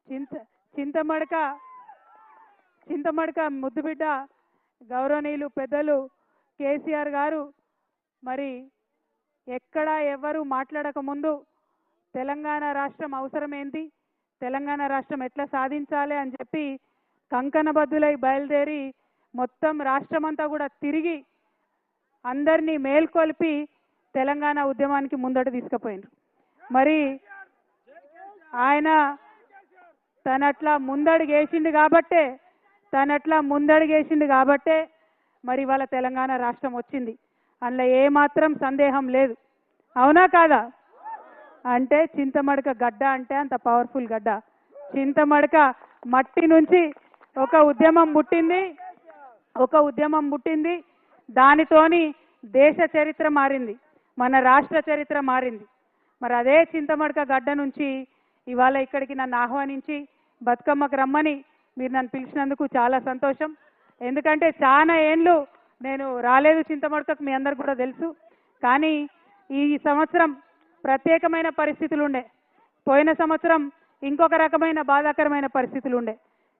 చింత చింతమడక చింతమడక ముద్దుబిడ్డ గౌరవనీయులు పెద్దలు కేసీఆర్ గారు మరి ఎక్కడ ఎవరు మాట్లాడక ముందు తెలంగాణ రాష్ట్రం అవసరం ఏంటి, తెలంగాణ రాష్ట్రం ఎట్లా సాధించాలి అని చెప్పి కంకణబద్దులై బయలుదేరి మొత్తం రాష్ట్రమంతా కూడా తిరిగి అందరినీ మేల్కొల్పి తెలంగాణ ఉద్యమానికి ముందట తీసుకుపోయినారు. మరి ఆయన తనట్లా ముందడుగేసిండు కాబట్టే మరి వాళ్ళ తెలంగాణ రాష్ట్రం వచ్చింది. అందులో ఏమాత్రం సందేహం లేదు. అవునా కాదా? అంటే చింతమడక గడ్డ అంటే అంత పవర్ఫుల్ గడ్డ. చింతమడక మట్టి నుంచి ఒక ఉద్యమం పుట్టింది. దానితోని దేశ చరిత్ర మారింది, మన రాష్ట్ర చరిత్ర మారింది. మరి అదే చింతమడక గడ్డ నుంచి ఇవాళ ఇక్కడికి నన్ను ఆహ్వానించి బతుకమ్మకు రమ్మని మీరు నన్ను పిలిచినందుకు చాలా సంతోషం. ఎందుకంటే చాలా ఏండ్లు నేను రాలేదు చింతమడకకు, మీ అందరికి కూడా తెలుసు. కానీ ఈ సంవత్సరం ప్రత్యేకమైన పరిస్థితులు ఉండే, పోయిన సంవత్సరం ఇంకొక రకమైన బాధాకరమైన పరిస్థితులు ఉండే.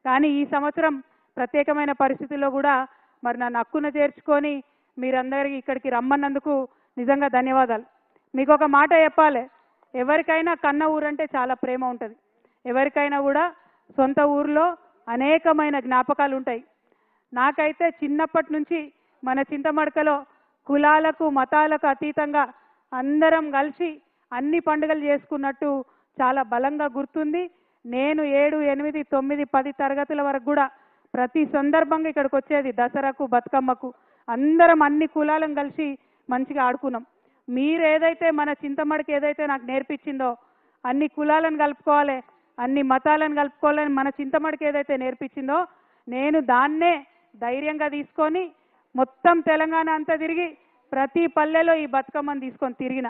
కానీ ఈ సంవత్సరం ప్రత్యేకమైన పరిస్థితుల్లో కూడా మరి నన్ను హక్కున చేర్చుకొని మీరందరికీ ఇక్కడికి రమ్మన్నందుకు నిజంగా ధన్యవాదాలు. మీకు ఒక మాట చెప్పాలి, ఎవరికైనా కన్న ఊరంటే చాలా ప్రేమ ఉంటుంది. ఎవరికైనా కూడా సొంత ఊరిలో అనేకమైన జ్ఞాపకాలు ఉంటాయి. నాకైతే చిన్నప్పటి నుంచి మన చింతమడకలో కులాలకు మతాలకు అతీతంగా అందరం కలిసి అన్ని పండుగలు చేసుకున్నట్టు చాలా బలంగా గుర్తుంది. నేను 7, 8, 9, 10 తరగతుల వరకు కూడా ప్రతి సందర్భంగా ఇక్కడికి వచ్చేది. దసరాకు బతుకమ్మకు అందరం అన్ని కులాలను కలిసి మంచిగా ఆడుకున్నాం. మీరు ఏదైతే మన చింతమడక ఏదైతే నాకు నేర్పించిందో అన్ని కులాలను కలుపుకోవాలి, అన్ని మతాలను కలుపుకోవాలని మన చింతమడక ఏదైతే నేర్పించిందో నేను దాన్నే ధైర్యంగా తీసుకొని మొత్తం తెలంగాణ అంతా తిరిగి ప్రతి పల్లెలో ఈ బతుకమ్మను తీసుకొని తిరిగిన.